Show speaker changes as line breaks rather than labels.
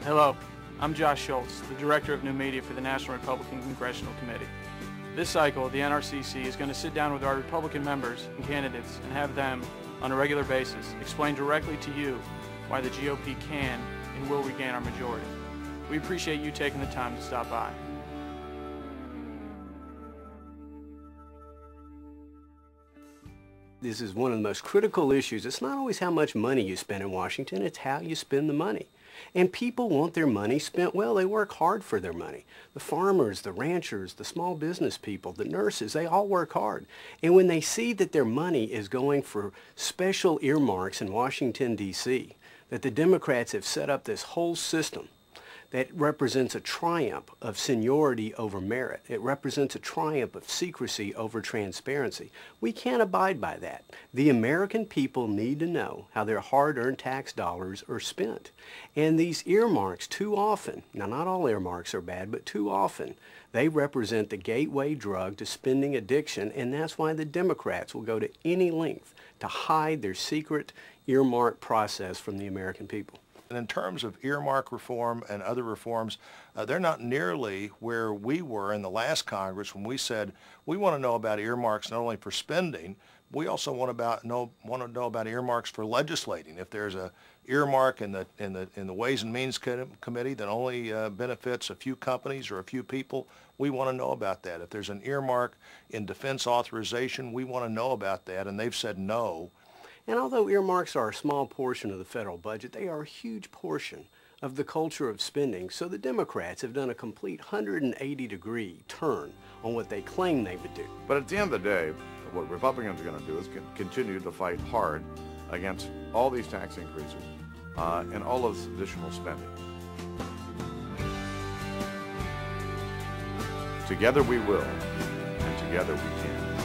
Hello, I'm Josh Schultz, the Director of New Media for the National Republican Congressional Committee. This cycle, the NRCC is going to sit down with our Republican members and candidates and have them, on a regular basis, explain directly to you why the GOP can and will regain our majority. We appreciate you taking the time to stop by.
This is one of the most critical issues. It's not always how much money you spend in Washington, it's how you spend the money. And people want their money spent well. They work hard for their money. The farmers, the ranchers, the small business people, the nurses, they all work hard. And when they see that their money is going for special earmarks in Washington, D.C., that the Democrats have set up this whole system that represents a triumph of seniority over merit. It represents a triumph of secrecy over transparency. We can't abide by that. The American people need to know how their hard-earned tax dollars are spent. And these earmarks, too often, now not all earmarks are bad, but too often, they represent the gateway drug to spending addiction, and that's why the Democrats will go to any length to hide their secret earmark process from the American people.
And in terms of earmark reform and other reforms, they're not nearly where we were in the last Congress when we said we want to know about earmarks not only for spending, we also want to know about earmarks for legislating. If there's a earmark in the Ways and Means Committee that only benefits a few companies or a few people, we want to know about that. If there's an earmark in defense authorization, we want to know about that, and they've said no.
And although earmarks are a small portion of the federal budget, they are a huge portion of the culture of spending. So the Democrats have done a complete 180-degree turn on what they claim they would do.
But at the end of the day, what Republicans are going to do is continue to fight hard against all these tax increases and all of this additional spending. Together we will, and together we can.